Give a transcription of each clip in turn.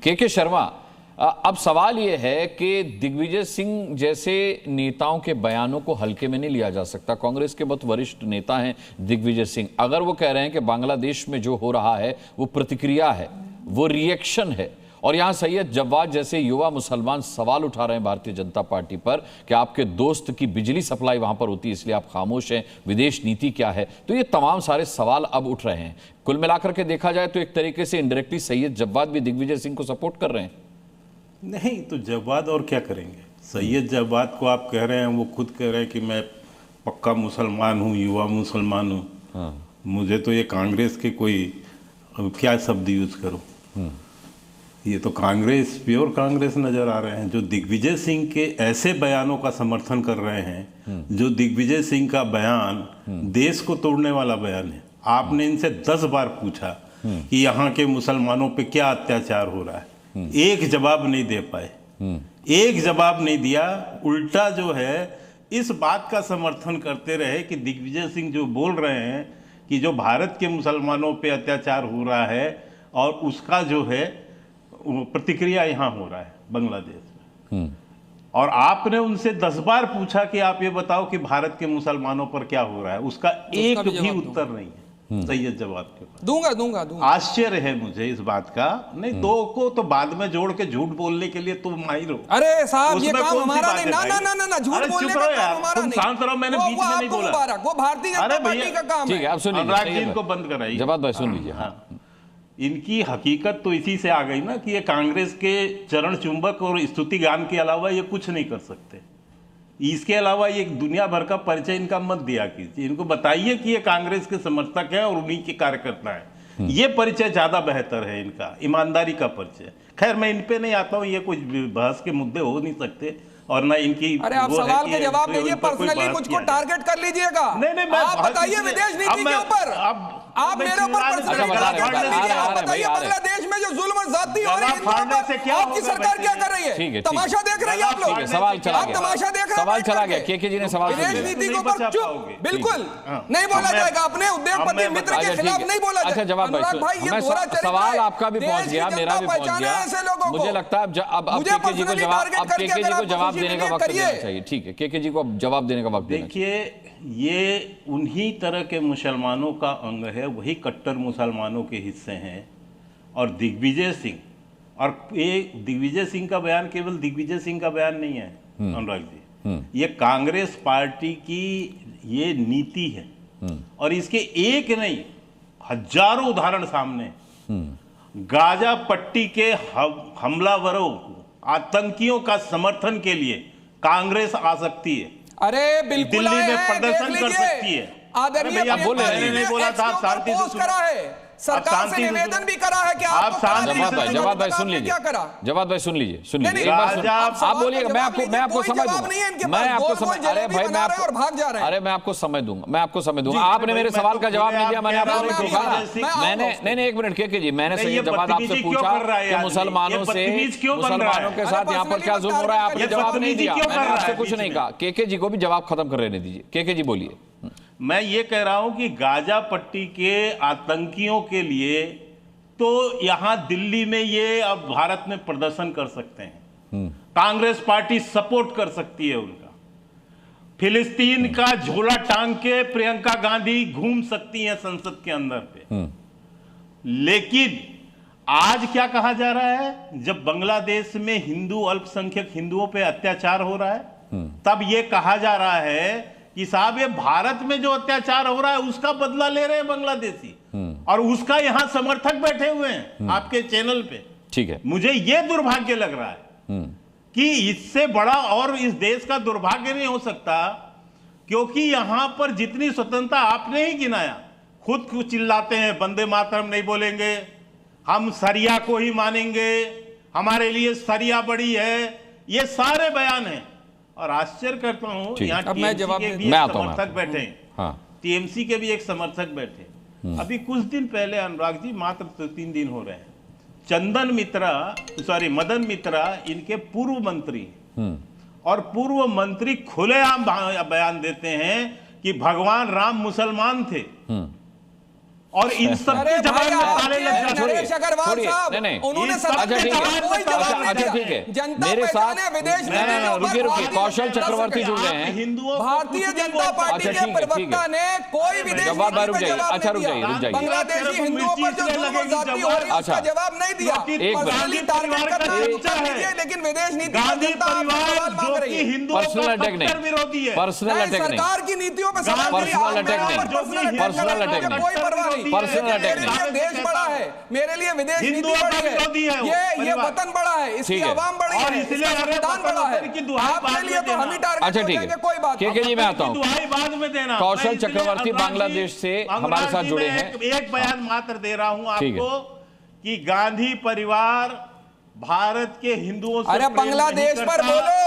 के शर्मा, अब सवाल यह है कि दिग्विजय सिंह जैसे नेताओं के बयानों को हल्के में नहीं लिया जा सकता। कांग्रेस के बहुत वरिष्ठ नेता हैं दिग्विजय सिंह। अगर वो कह रहे हैं कि बांग्लादेश में जो हो रहा है वो प्रतिक्रिया है, वो रिएक्शन है, और यहां सैयद जव्वाद जैसे युवा मुसलमान सवाल उठा रहे हैं भारतीय जनता पार्टी पर कि आपके दोस्त की बिजली सप्लाई वहां पर होती है इसलिए आप खामोश हैं, विदेश नीति क्या है, तो ये तमाम सारे सवाल अब उठ रहे हैं। कुल मिलाकर के देखा जाए तो एक तरीके से इनडायरेक्टली सैयद जव्वाद भी दिग्विजय सिंह को सपोर्ट कर रहे हैं। नहीं तो जव्वाद और क्या करेंगे? सैयद जव्वाद को आप कह रहे हैं, वो खुद कह रहे हैं कि मैं पक्का मुसलमान हूँ, युवा मुसलमान हूँ। हाँ। मुझे तो ये कांग्रेस के कोई क्या शब्द यूज करूँ, ये तो कांग्रेस, प्योर कांग्रेस नजर आ रहे हैं जो दिग्विजय सिंह के ऐसे बयानों का समर्थन कर रहे हैं। जो दिग्विजय सिंह का बयान देश को तोड़ने वाला बयान है। आपने इनसे 10 बार पूछा कि यहाँ के मुसलमानों पे क्या अत्याचार हो रहा है, एक जवाब नहीं दे पाए, एक जवाब नहीं दिया। उल्टा जो है इस बात का समर्थन करते रहे कि दिग्विजय सिंह जो बोल रहे हैं कि जो भारत के मुसलमानों पे अत्याचार हो रहा है और उसका जो है प्रतिक्रिया यहाँ हो रहा है बांग्लादेश में। और आपने उनसे 10 बार पूछा कि आप ये बताओ कि भारत के मुसलमानों पर क्या हो रहा है, उसका एक भी उत्तर नहीं है सैयद जवाब के पास। दूंगा। आश्चर्य है मुझे इस बात का। नहीं, दो को तो बाद में जोड़ के झूठ बोलने के लिए तुम माहिर हो। अरे साहब, ये काम हमारा नहीं। ना, झूठ बोलने का काम हमारा नहीं। शांत रहो, मैंने बीच में नहीं बोला। वो भारतीय जनता पार्टी का काम है। ठीक है, आप सुनिए, अनुराग जी इनको बंद कराइए। जवाब भाई सुन लीजिए। हाँ, इनकी हकीकत तो इसी से आ गई ना कि ये कांग्रेस के चरण चुंबक और स्तुति गान के अलावा ये कुछ नहीं कर सकते। इसके अलावा ये दुनिया भर का परिचय इनका मत दिया कीजिए। इनको बताइए कि ये कांग्रेस के समर्थक है और उन्हीं के कार्यकर्ता है। ये परिचय ज्यादा बेहतर है इनका, ईमानदारी का परिचय। खैर, मैं इन पे नहीं आता हूँ, ये कुछ बहस के मुद्दे हो नहीं सकते और ना इनकी। अरे आप सवाल के जवाब दीजिए, पर्सनली मुझको टारगेट कर लीजिएगा। नहीं, आप बताइए विदेश नीति के ऊपर, आप मेरे ऊपर पर्सनली टारगेट कर लीजिए। आप बताइए बांग्लादेश में जो जुल्म और ज्यादती हो रही है आपकी सरकार क्या कर रही है? तमाशा देख रही है आप लोग? सवाल चला गया, तमाशा देख रहे हैं? सवाल चला गया। के जी ने सवाल विदेश नीति के ऊपर चुप, बिल्कुल नहीं बोला जाएगा। अपने उद्योगपति मित्र के खिलाफ नहीं बोला जाएगा। अच्छा जवाब भाई, सवाल आपका भी पहुंच गया, मेरा भी पहुंच गया। मुझे लगता है अब के जी को जवाब देने का वक्त देना चाहिए। ठीक है, के जी को जवाब देने का वक्त। देखिए, ये उन्हीं तरह के मुसलमानों का अंग है, वही कट्टर मुसलमानों के हिस्से हैं। और दिग्विजय सिंह, और ये दिग्विजय सिंह का बयान केवल दिग्विजय सिंह का बयान नहीं है अनुराग जी, ये कांग्रेस पार्टी की ये नीति है। और इसके एक नहीं हजारों उदाहरण सामने। गाजा पट्टी के हमलावरों, आतंकियों का समर्थन के लिए कांग्रेस आ सकती है। अरे बिल्कुल, दिल्ली में प्रदर्शन कर सकती है। आदरणीय नहीं बोला था, आप शांति से करा है, सरकार से निवेदन भी करा है कि आप जवाब भाई सुन लीजिए। क्या करा? जवाब भाई सुन लीजिए। आप बोलिएगा, मैं आपको समय दूंगा। मैं आपको समय, अरे भाई मैं आपको भाग जा रहे हैं। अरे मैं आपको समय दूंगा। आपने मेरे सवाल का जवाब नहीं दिया, मैंने आपको नहीं पूछा। मैंने नहीं, एक मिनट के जी, मैंने सैयद जवाद आपसे पूछा कि मुसलमानों के साथ यहाँ पर क्या जुल्म हो रहा है, आपने जवाब नहीं दिया। मैंने आपसे कुछ नहीं कहा। के जी को भी जवाब खत्म कर रहने दीजिए। के जी बोलिए। मैं ये कह रहा हूं कि गाजा पट्टी के आतंकियों के लिए तो यहां दिल्ली में ये अब भारत में प्रदर्शन कर सकते हैं। कांग्रेस पार्टी सपोर्ट कर सकती है उनका। फिलिस्तीन का झोला टांग के प्रियंका गांधी घूम सकती हैं संसद के अंदर पे। लेकिन आज क्या कहा जा रहा है, जब बांग्लादेश में हिंदू अल्पसंख्यक हिंदुओं पे अत्याचार हो रहा है, तब ये कहा जा रहा है कि साहब ये भारत में जो अत्याचार हो रहा है उसका बदला ले रहे हैं बांग्लादेशी, और उसका यहां समर्थक बैठे हुए हैं आपके चैनल पे। ठीक है, मुझे ये दुर्भाग्य लग रहा है कि इससे बड़ा और इस देश का दुर्भाग्य नहीं हो सकता, क्योंकि यहां पर जितनी स्वतंत्रता आपने ही गिनाया, खुद को चिल्लाते हैं वंदे मातरम नहीं बोलेंगे, हम सरिया को ही मानेंगे, हमारे लिए सरिया बड़ी है, ये सारे बयान हैं। और आश्चर्य करता हूं, यहाँ टीएमसी के भी एक समर्थक बैठे हैं। टीएमसी के भी एक समर्थक बैठे। अभी कुछ दिन पहले अनुराग जी, मात्र 3 दिन हो रहे हैं, मदन मित्रा इनके पूर्व मंत्री, और पूर्व मंत्री खुलेआम बयान देते हैं कि भगवान राम मुसलमान थे। और इन सब के जवाब में ताले लग जाते नरेश अग्रवाल साहब, उन्होंने मेरे साथ रुकिए कौशल चक्रवर्ती जुड़ गए हैं। भारतीय जनता पार्टी के प्रवक्ता ने कोई विदेश नीति पर जवाब नहीं दिया। बांग्लादेशी हिंदुओं पर जो जुल्म और ज्यादती हो रही है उसका जवाब नहीं दिया। पर्सनली टारगेट करना अच्छा कीजिए, लेकिन विदेश नीति पर जनता सवाल मांग रही है। पर्सनल अटैक नहीं, पर्सनल अटैक नहीं, सरकार की नीतियों पर सवाल पर्सनल अटैक नहीं, पर्सनल अटैक नहीं, कोई परवाह नहीं। पर्सनल अटैक मेरे लिए देश बड़ा है, मेरे लिए विदेश नीति बड़ी है, ये वतन बड़ा है, इसकी आवाम बड़ी है, इसका संविधान बड़ा है। आपके लिए तो हम ही टारगेट अच्छा ठीक है, कोई बात के जी मैं आता हूँ। बाद में देना। कौशल चक्रवर्ती बांग्लादेश से हमारे साथ जुड़े हैं। एक बयान मात्र दे रहा हूं आपको कि गांधी परिवार भारत के हिंदुओं से अरे बांग्लादेश पर बोलो,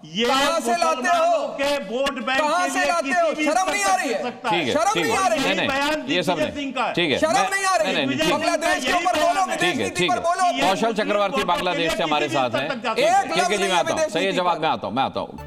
ये कहां से लाते हो, के वोट बैंक कहां से लाते हो? शर्म नहीं आ रही है? ठीक है, शर्म नहीं आ रही है? नहीं, ये सब ठीक है, शर्म नहीं आ रही है? बांग्लादेश के ऊपर बोलो, विदेश नीति पर बोलो। कौशल चक्रवर्ती बांग्लादेश से हमारे साथ हैं। के जी मैं आता हूँ, सही जवाब मैं आता हूँ।